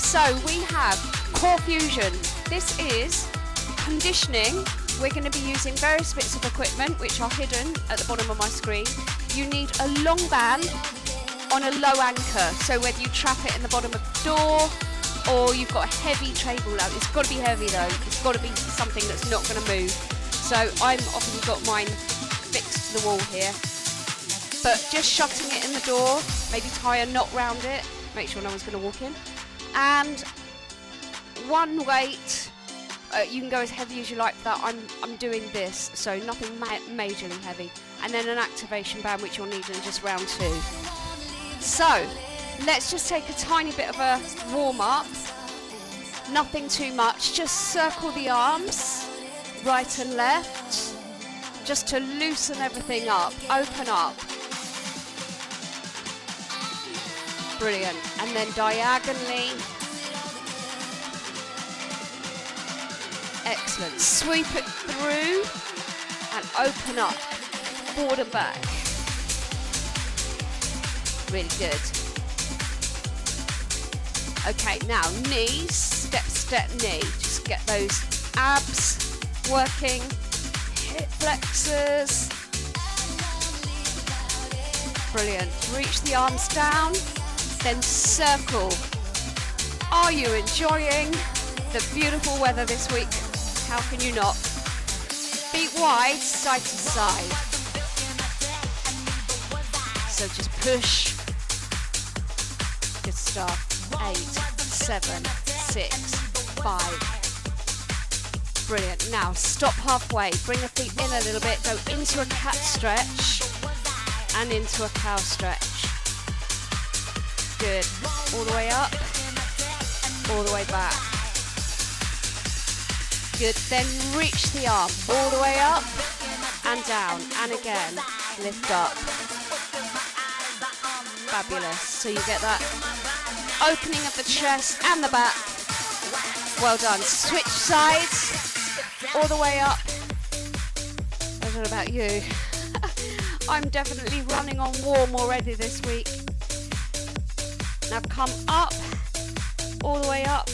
So we have core fusion. This is conditioning. We're going to be using various bits of equipment which are hidden at the bottom of my screen. You need a long band on a low anchor. So whether you trap it in the bottom of the door or you've got a heavy table out, it's got to be heavy though. It's got to be something that's not going to move. So I'm obviously got mine fixed to the wall here. But just shutting it in the door, maybe tie a knot round it, make sure no one's going to walk in. And one weight, you can go as heavy as you like for that. I'm doing this, so nothing majorly heavy. And then an activation band, which you'll need in just round 2. So let's just take a tiny bit of a warm up. Nothing too much, just circle the arms, right and left, just to loosen everything up, open up. Brilliant. And then diagonally. Excellent. Sweep it through and open up, forward and back. Really good. Okay, now knees, step, step, knee. Just get those abs working, hip flexors. Brilliant. Reach the arms down, then circle. Are you enjoying the beautiful weather this week? How can you not? Feet wide, side to side. So just push. Good stuff. 8, 7, 6, 5. Brilliant. Now stop halfway. Bring the feet in a little bit. Go into a cat stretch and into a cow stretch. Good. All the way up. All the way back. Good. Then reach the arm all the way up and down. And again, lift up. Fabulous. So you get that opening of the chest and the back. Well done. Switch sides all the way up. I don't know about you. I'm definitely running on warm already this week. Now come up, all the way up.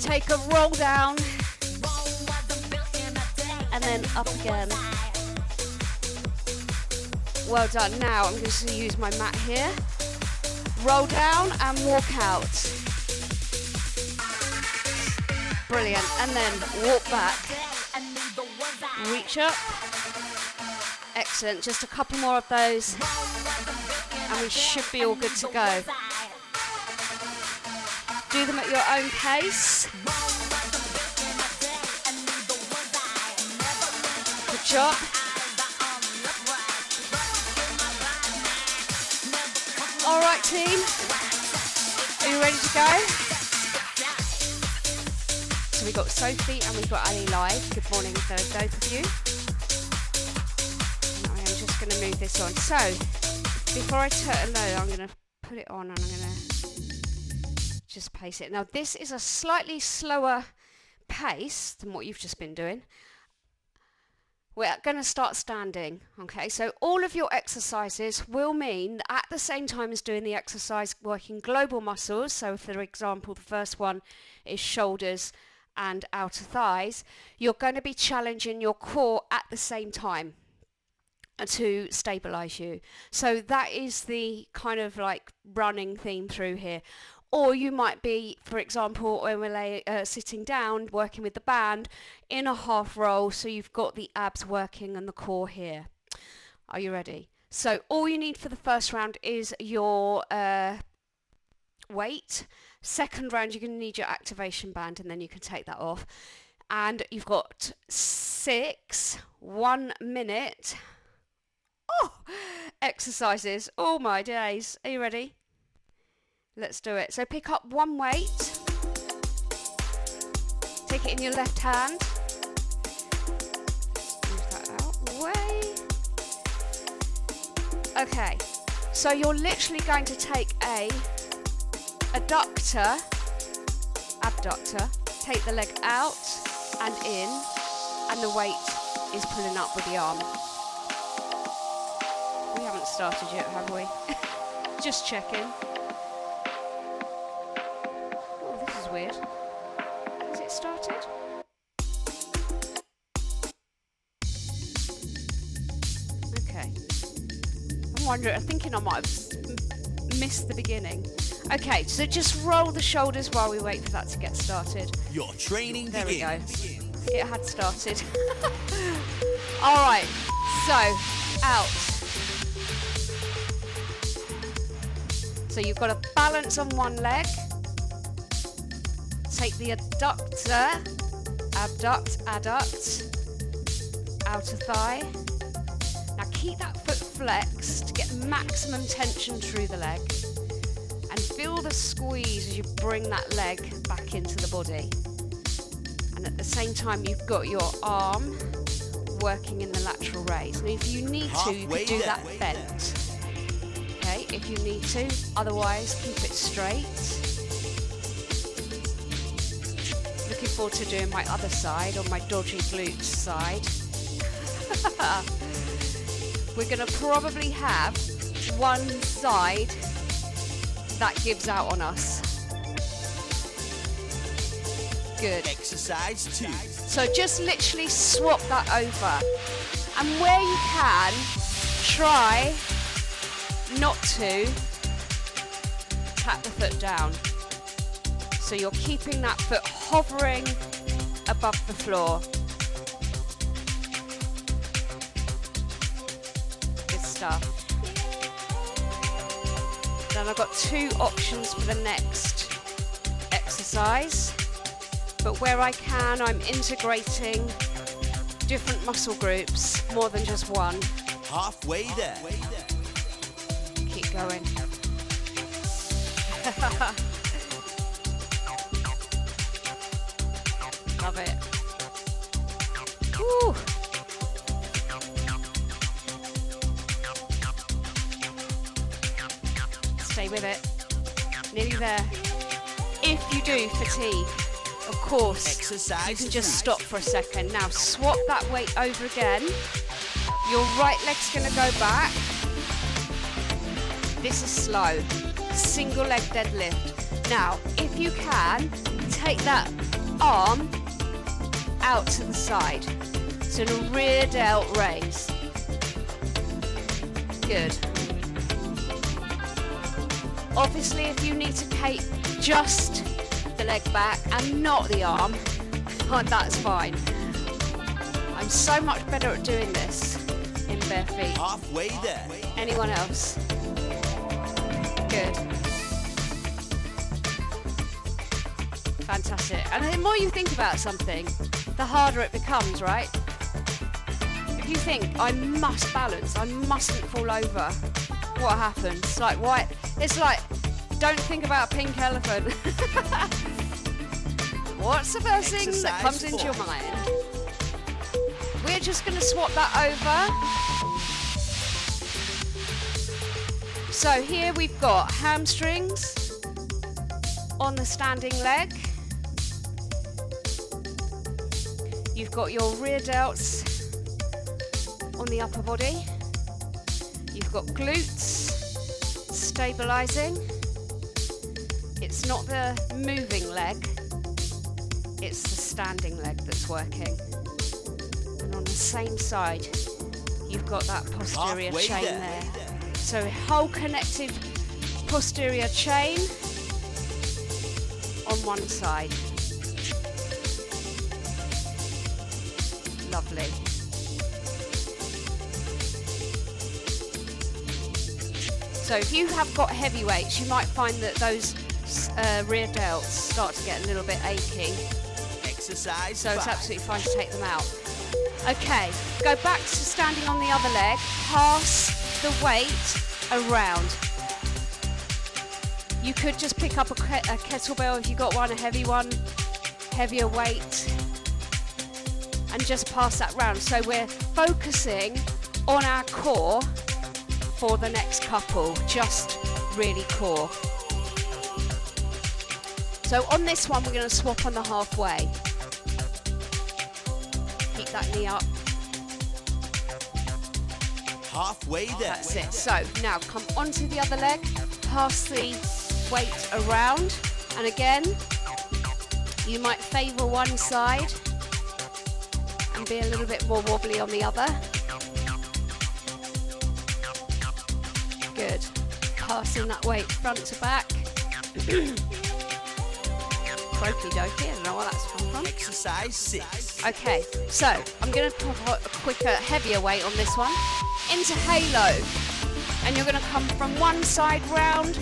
Take a roll down and then up again. Well done. Now I'm just going to use my mat here. Roll down and walk out. Brilliant. And then walk back. Reach up. Excellent. Just a couple more of those and we should be all good to go. Do them at your own pace. Good job. All right, team. Are you ready to go? So we've got Sophie and we've got Ali live. Good morning to both of you. Now I am just going to move this on. So before I turn low, I'm going to put it on and I'm going to just pace it. Now this is a slightly slower pace than what you've just been doing. We're going to start standing, okay? So all of your exercises will mean that at the same time as doing the exercise, working global muscles. So for example, the first one is shoulders and outer thighs. You're going to be challenging your core at the same time to stabilize you. So that is the kind of like running theme through here. Or you might be, for example, when we're sitting down, working with the band in a half roll, so you've got the abs working and the core here. Are you ready? So all you need for the first round is your weight. Second round, you're going to need your activation band, and then you can take that off. And you've got 6 1-minute exercises. Oh my days. Are you ready? Let's do it. So pick up one weight. Take it in your left hand. Move that out. Way. Okay. So you're literally going to take a adductor, abductor, take the leg out and in, and the weight is pulling up with the arm. We haven't started yet, have we? Just checking. weird. Has it started? Okay. I'm wondering, I'm thinking I might have missed the beginning. Okay, so just roll the shoulders while we wait for that to get started. Your training There begins. we go. It had started. All right, so out. So you've got to balance on one leg. Take the adductor, abduct, adduct, outer thigh. Now keep that foot flexed to get maximum tension through the leg. And feel the squeeze as you bring that leg back into the body. And at the same time, you've got your arm working in the lateral raise. Now, if you need to, you can do that bent. Okay, if you need to. Otherwise, keep it straight. Looking forward to doing my other side, on my dodgy glutes side. We're going to probably have one side that gives out on us. Good. Exercise 2. So just literally swap that over. And where you can, try not to tap the foot down. So you're keeping that foot hovering above the floor. Good stuff. Then I've got 2 options for the next exercise. But where I can, I'm integrating different muscle groups, more than just one. Halfway there. Keep going. Love it. Woo. Stay with it. Nearly there. If you do fatigue, of course, Exercise you can just 3. stop for a second. Now swap that weight over again. Your right leg's going to go back. This is slow. Single leg deadlift. Now, if you can, take that arm out to the side. So in a rear delt raise. Good. Obviously, if you need to keep just the leg back and not the arm, that's fine. I'm so much better at doing this in bare feet. Halfway there. Anyone else? Good. Fantastic. And the more you think about something, the harder it becomes, right? If you think, I must balance, I mustn't fall over, what happens? Like, why? It's like, don't think about a pink elephant. What's the first thing that comes into your mind? We're just going to swap that over. So here we've got hamstrings on the standing leg. You've got your rear delts on the upper body. You've got glutes stabilizing. It's not the moving leg, it's the standing leg that's working. And on the same side, you've got that posterior Halfway chain there. So whole connective posterior chain on one side. Lovely. So if you have got heavy weights, you might find that those rear delts start to get a little bit achy. Exercise So it's 5. absolutely fine to take them out. Okay, go back to standing on the other leg, pass the weight around. You could just pick up a kettlebell if you got one, a heavy one, heavier weight, and just pass that round. So we're focusing on our core for the next couple, just really core. So on this one, we're going to swap on the halfway. Keep that knee up. Halfway there. That's it. So now come onto the other leg, pass the weight around, and again, You might favour one side and be a little bit more wobbly on the other. Good. Passing that weight front to back. Croaky dokey, I don't know what that's from. Exercise 6. Okay, so I'm going to put a quicker, heavier weight on this one. Into halo. And you're going to come from one side round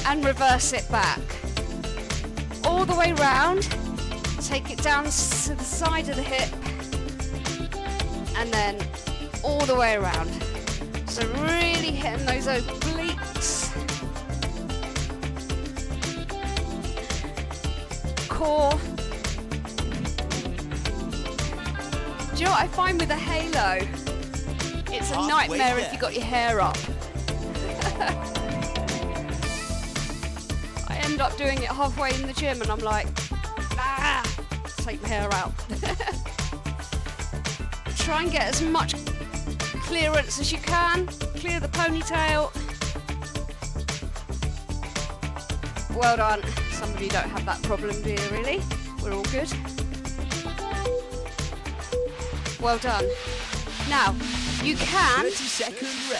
and reverse it back. All the way round. Take it down to the side of the hip. And then all the way around. So really hitting those obliques. Core. Do you know what I find with a halo? It's a nightmare if you got your hair up. I end up doing it halfway in the gym and I'm like, take my hair out. Try and get as much clearance as you can. Clear the ponytail. Well done. Some of you don't have that problem, do you really? We're all good. Well done. Now, you can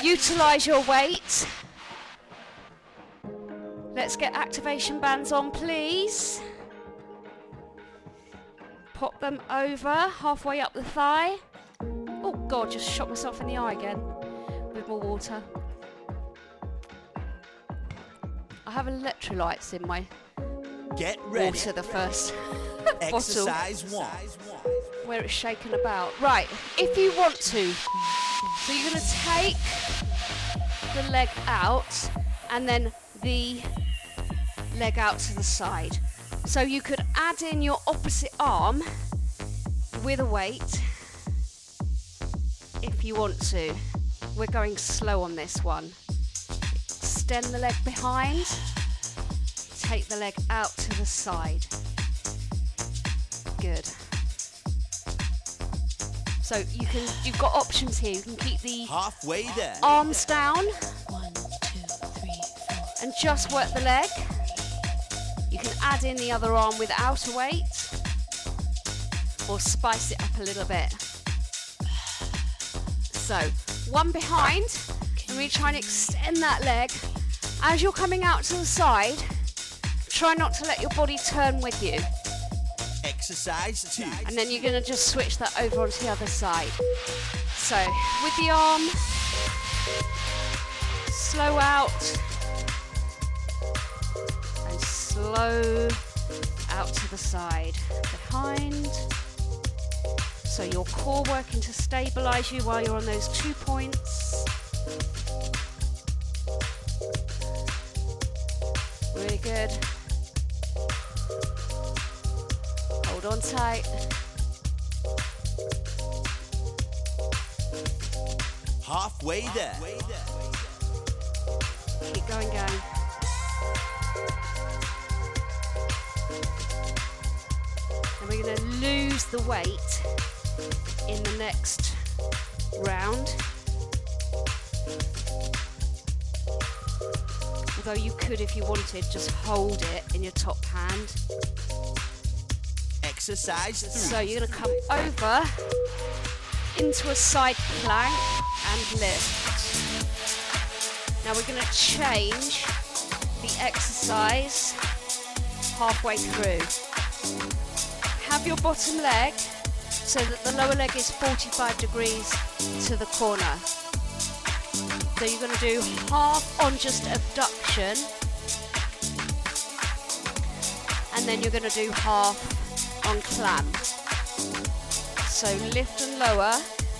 utilise your weight. Let's get activation bands on, please. Pop them over, halfway up the thigh. Oh God, just shot myself in the eye again with more water. I have electrolytes in my water, the first bottle. Exercise 1. Where it's shaken about. Right, if you want to. So you're going to take the leg out and then the leg out to the side. So you could add in your opposite arm with a weight if you want to. We're going slow on this one. Extend the leg behind. Take the leg out to the side. Good. So you've got options here. You can keep the halfway there. Arms down. 1, 2, 3, 4. And just work the leg. You can add in the other arm without a weight, or spice it up a little bit. So, one behind, and we try and extend that leg. As you're coming out to the side, try not to let your body turn with you. Exercise 2. And then you're going to just switch that over onto the other side. So, with the arm, slow out, and slow out to the side. Behind. So your core working to stabilise you while you're on those 2 points. Really good. Hold on tight. Halfway there. Keep going. And we're going to lose the weight in the next round. Although you could, if you wanted, just hold it in your top hand. Exercise 3. So you're going to come over into a side plank and lift. Now we're going to change the exercise halfway through. Have your bottom leg so that the lower leg is 45 degrees to the corner. So you're going to do half on just abduction, and then you're going to do half on clamp. So lift and lower,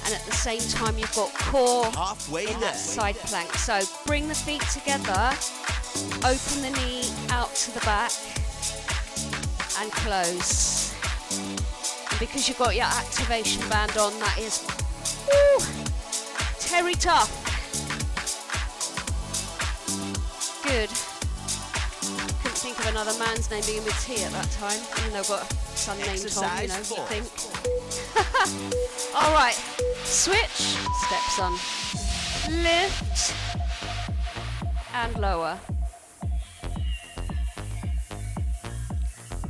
and at the same time you've got core halfway in there. that side plank. So bring the feet together, open the knee out to the back, and close. And because you've got your activation band on, that is terry tough. Good. Couldn't think of another man's name being with T at that time, even though I've got a son named Tom, you know, you think. All right, switch, steps on, lift, and lower.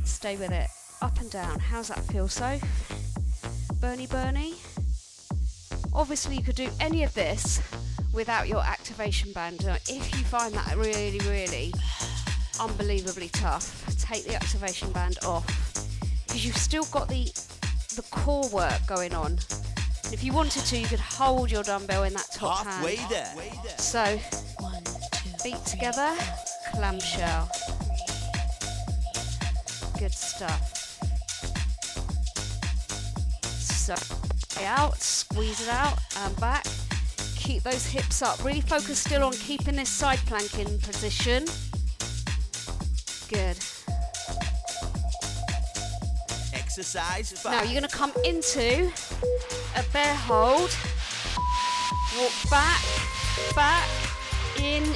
Stay with it. Up and down. How's that feel? So, Bernie. Obviously, you could do any of this without your activation band. If you find that really, really unbelievably tough, take the activation band off, because you've still got the core work going on. And if you wanted to, you could hold your dumbbell in that top Halfway hand. there. So, 1, 2, feet together, clamshell. Good stuff. So, out, squeeze it out, and back. Keep those hips up. Really focus still on keeping this side plank in position. Good. Exercise 5. Now you're going to come into a bear hold. Walk back, in,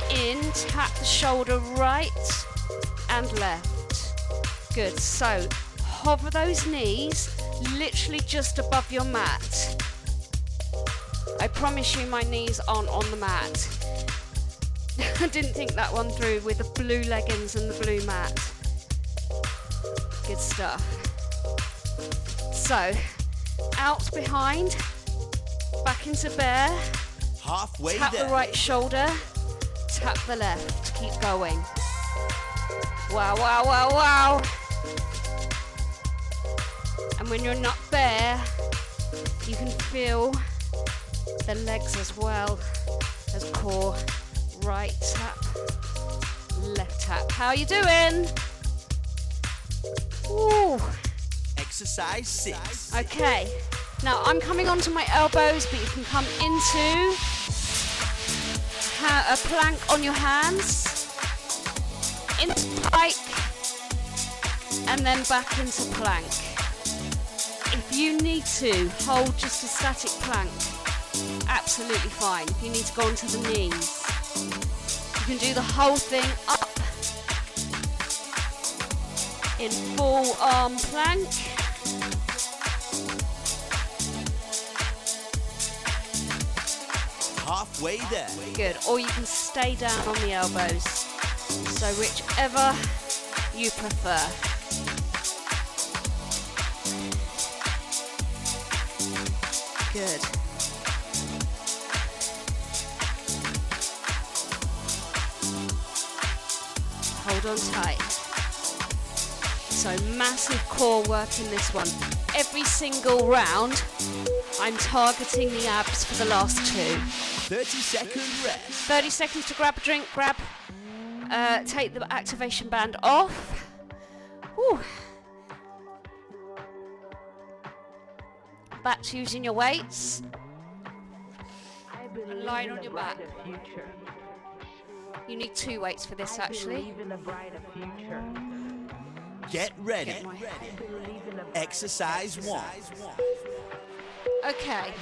tap the shoulder right and left. Good. So hover those knees literally just above your mat. I promise you my knees aren't on the mat. I didn't think that one through with the blue leggings and the blue mat. Good stuff. So, out behind, back into bear, Halfway tap there. the right shoulder, tap the left, keep going. Wow. And when you're not bear, you can feel the legs as well as core. Right tap, left tap. How are you doing? Ooh. Exercise 6. Okay. Now I'm coming onto my elbows, but you can come into a plank on your hands, into pike, and then back into plank. If you need to hold just a static plank, absolutely fine. If you need to go onto the knees, you can do the whole thing up in full arm plank. Halfway there. Good. Or you can stay down on the elbows. So whichever you prefer. Good. Hold on tight. So massive core work in this one. Every single round, I'm targeting the abs for the last 2. 30-second rest. 30 seconds to grab a drink, take the activation band off. Whew. Back to using your weights. And lying on your back. You need 2 weights for this actually. Get ready. Get my- Exercise 1. Okay,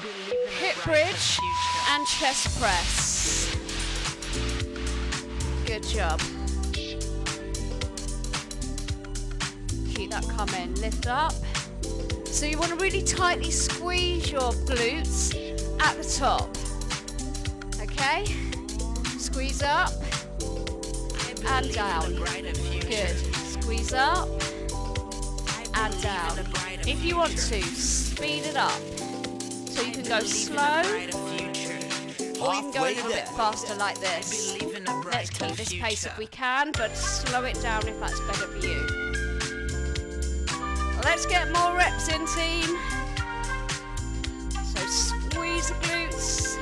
hip bridge and chest press. Good job. Keep that coming, lift up. So you want to really tightly squeeze your glutes at the top. Okay, squeeze up and down. Good, squeeze up and down. If you want to, speed it up. So you can go slow, or you can go a little bit faster like this. Let's keep this pace if we can, but slow it down if that's better for you. Let's get more reps in, team. So squeeze the glutes,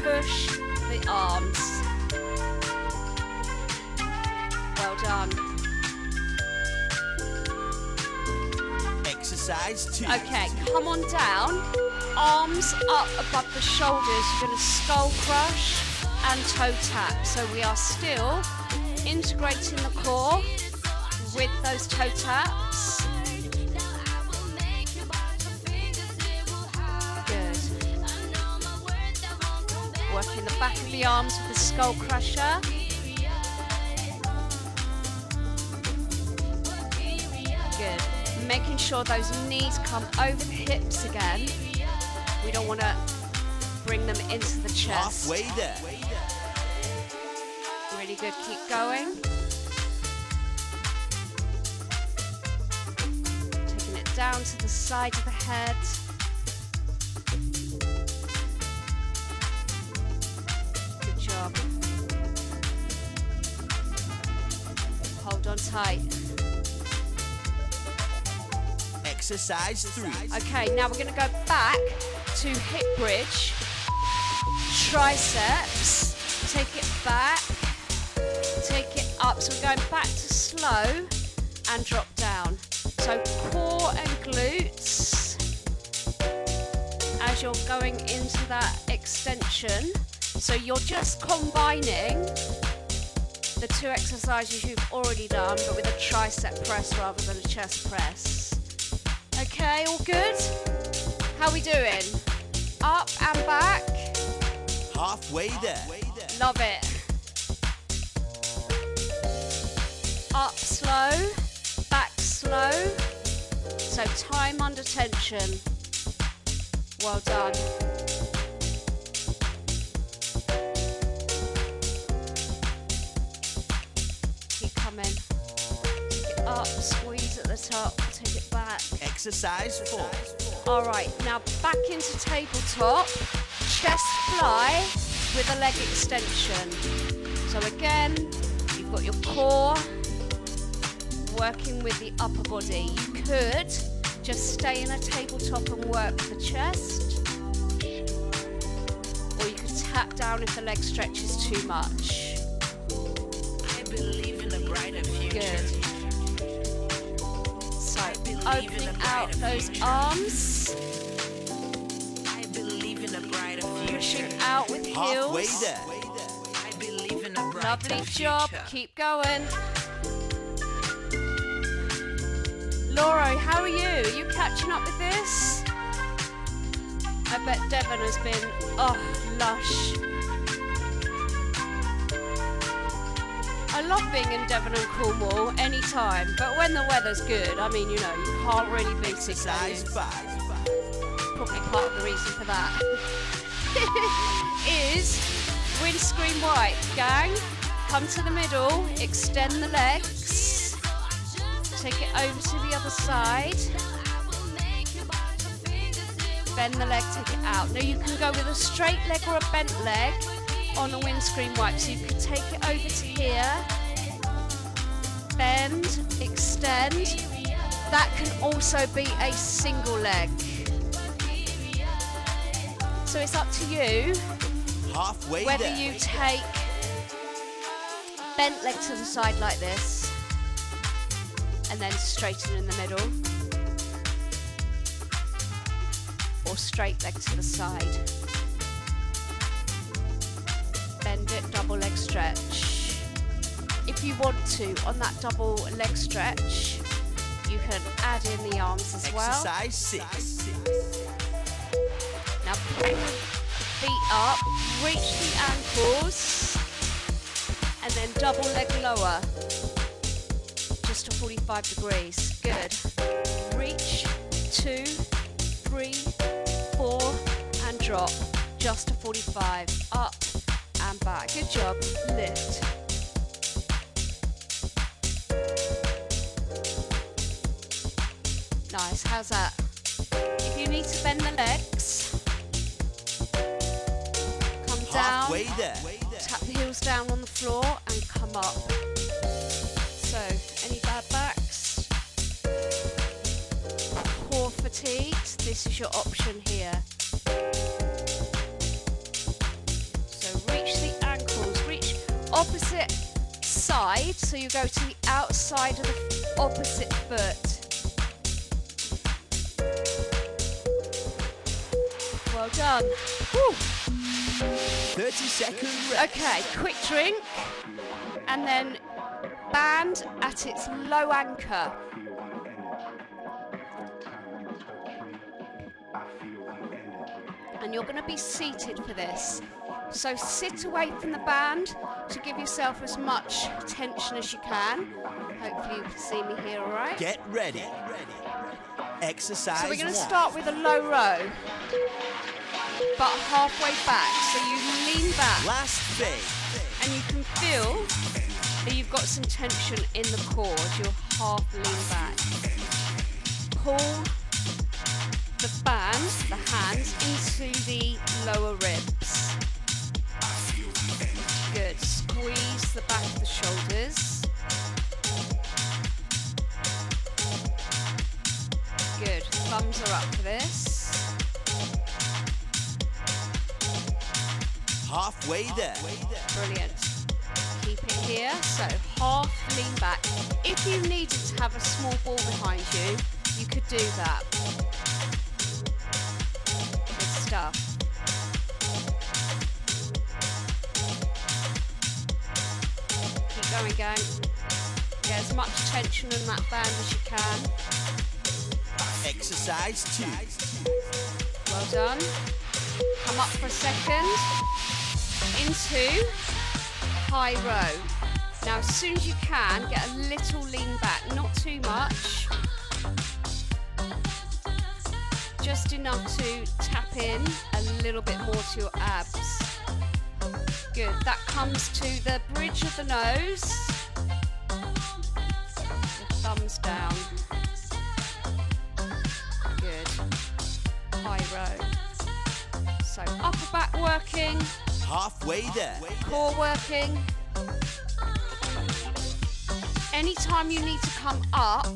push the arms. Well done. Exercise 2. Okay, come on down. Arms up above the shoulders. You're going to skull crush and toe tap. So we are still integrating the core with those toe taps. Good. Working the back of the arms with the skull crusher. Good. Making sure those knees come over the hips again. We don't want to bring them into the chest. Halfway there. Really good, keep going. down to the side of the head. Good job. Hold on tight. Exercise 3. Okay, now we're going to go back to hip bridge, triceps, take it back, take it up. So we're going back to slow and drop down. So core and glutes as you're going into that extension. So you're just combining the two exercises you've already done, but with a tricep press rather than a chest press. Okay, all good? How we doing? Up and back. Halfway there. Love it. Up slow, back slow. So time under tension. Well done. Keep coming. Take it up, squeeze at the top, take it back. Exercise 4. All right, now back into tabletop, chest fly with a leg extension. So again, you've got your core working with the upper body. You could just stay in a tabletop and work the chest, or you could tap down if the leg stretches too much. I believe in a brighter future. Good. So opening out those arms, I believe in a brighter future. pushing out with Halfway heels. there. I believe in a brighter Lovely future. job. Keep going. Laura, how are you? Are you catching up with this? I bet Devon has been, lush. I love being in Devon and Cornwall anytime, but when the weather's good, I mean, you know, you can't really beat it, can Exercise you? 5. Probably part of the reason for that is windscreen wipe. Gang, come to the middle, extend the legs, take it over to the other side, bend the leg, take it out. Now you can go with a straight leg or a bent leg on a windscreen wipe, so you can take it over to here, bend, extend. That can also be a single leg. So it's up to you Halfway whether there. you take bent leg to the side like this and then straighten in the middle, or straight leg to the side. Bend it, double leg stretch. If you want to, on that double leg stretch, you can add in the arms as well. Exercise 6. Now bring the feet up, reach the ankles, and then double leg lower, just to 45 degrees. Good. Reach, 2, 3, 4, and drop, just to 45. Up and back. Good job. Lift. Nice. How's that? If you need to bend the legs, come down, Halfway there. tap the heels down on the floor and come up. So, any bad backs? Core fatigued? This is your option here. So reach the ankles, reach opposite side, so you go to the outside of the opposite foot. Well done. Whew. 30-second rest. Okay, quick drink, and then band at its low anchor. And you're going to be seated for this. So sit away from the band to give yourself as much tension as you can. Hopefully you can see me here, all right? Get ready. Exercise So we're going to 1. start with a low row, but halfway back. So you lean back, Last phase. and you can feel that you've got some tension in the core as you're half lean back. pull the band, the hands, into the lower ribs. Good. Squeeze the back of the shoulders. Good. Thumbs are up for this. Halfway there. Brilliant. Keep it here. So half lean back. If you needed to have a small ball behind you, you could do that. Good stuff. Keep going, gang. Get as much tension in that band as you can. Exercise 2. Well done. Come up for a second. Into high row. Now as soon as you can, get a little lean back, not too much. Just enough to tap in a little bit more to your abs. Good, that comes to the bridge of the nose. The thumbs down. Good, high row. So upper back working. Halfway there. Core working. Anytime you need to come up,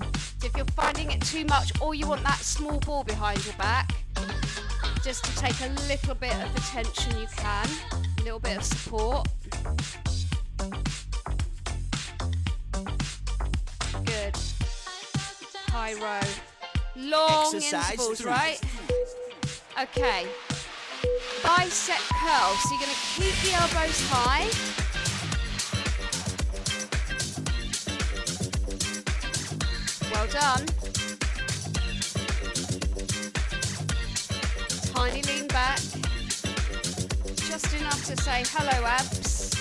if you're finding it too much or you want that small ball behind your back, just to take a little bit of the tension you can, a little bit of support. Good. High row. Long Exercise intervals, 3. right? Okay. Bicep curl. So you're going to keep the elbows high. Well done. Tiny lean back. Just enough to say hello, abs.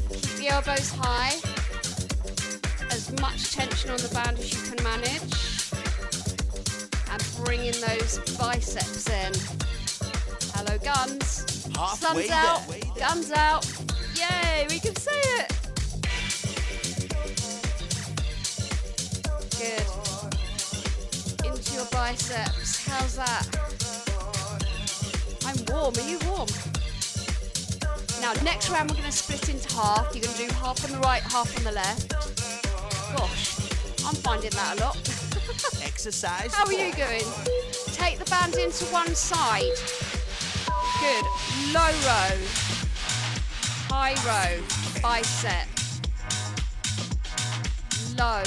Keep the elbows high. As much tension on the band as you can manage. And bring in those biceps in. Hello, guns. Halfway Sun's out. there. Guns out. Yay, we can see it. Good. Into your biceps. How's that? I'm warm. Are you warm? Now, next round we're going to split into half. You're going to do half on the right, half on the left. Gosh, I'm finding that a lot. Exercise How are 4. you going? Take the band into one side. Good. Low row. High row. Bicep. Low.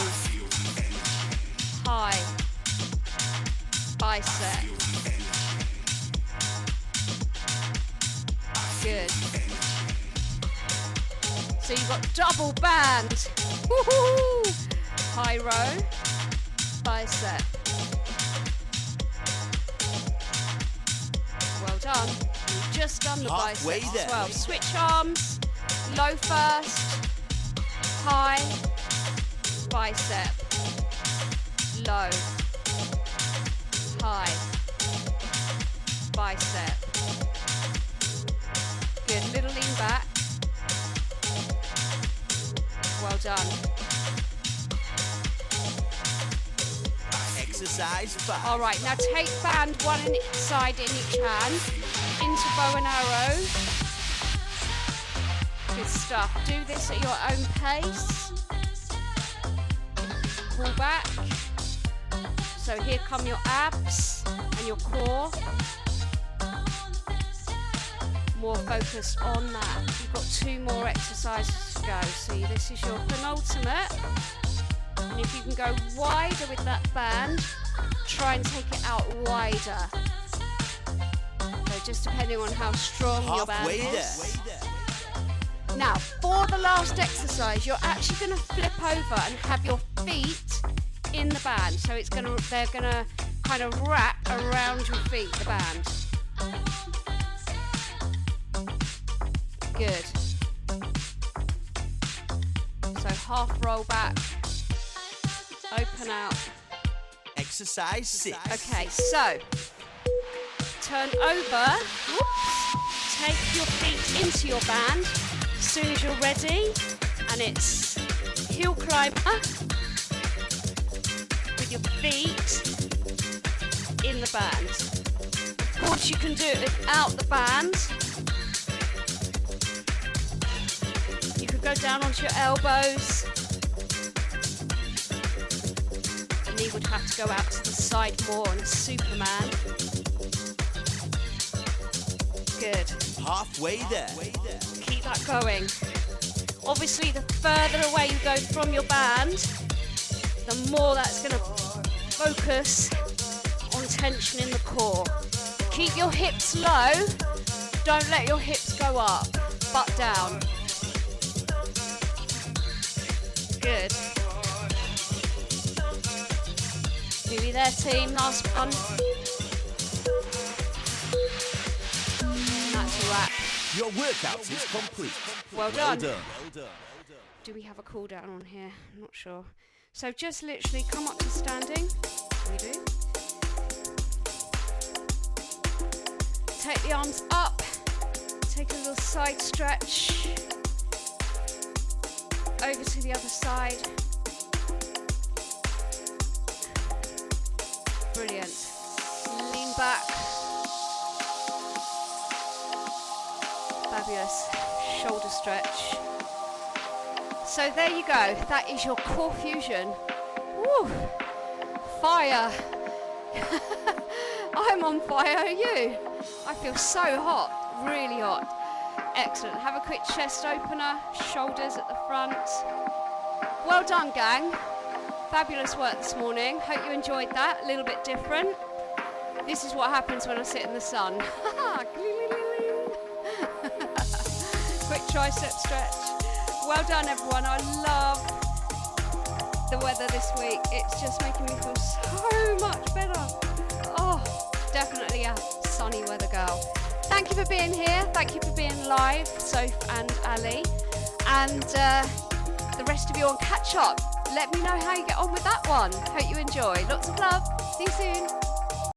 High. Bicep. Good. So you've got double band. Woohoo! High row. Bicep. Well done. You've just done the Halfway biceps there. as well. Switch arms. Low first. High. Bicep. Low. High. Bicep. Good. Little lean back. Well done. Exercise 5. All right, now take band one side in each hand into bow and arrow. Good stuff. Do this at your own pace. Pull back. So here come your abs and your core. More focused on that. You've got 2 more exercises to go. See, this is your penultimate. And if you can go wider with that band, try and take it out wider. So just depending on how strong your band Halfway is. there. Now, for the last exercise, you're actually going to flip over and have your feet in the band. So they're gonna kind of wrap around your feet, the band. Good. So half roll back, open out. Exercise 6. Okay, so turn over, whoops, take your feet into your band as soon as you're ready, and it's heel climber with with your feet in the band. Of course, you can do it without the band. You could go down onto your elbows. The knee would have to go out to the side more on Superman. Good. Halfway there. Keep that going. Obviously, the further away you go from your band, the more that's going to focus on tension in the core. Keep your hips low. Don't let your hips go up. Butt down. Good. Nearly there, team. Last one. And that's a wrap. Your workout is complete. Well done. Do we have a cool down on here? I'm not sure. So just literally come up to standing. We do. Take the arms up. Take a little side stretch. Over to the other side. Brilliant. Lean back. Fabulous. Shoulder stretch. So there you go. That is your core fusion. Woo! Fire. I'm on fire. Are you? I feel so hot. Really hot. Excellent. Have a quick chest opener. Shoulders at the front. Well done, gang. Fabulous work this morning. Hope you enjoyed that. A little bit different. This is what happens when I sit in the sun. Quick tricep stretch. Well done, everyone. I love the weather this week. It's just making me feel so much better. Oh, definitely a sunny weather girl. Thank you for being here. Thank you for being live, Soph and Ali. And the rest of you on catch up. Let me know how you get on with that one. Hope you enjoy. Lots of love. See you soon.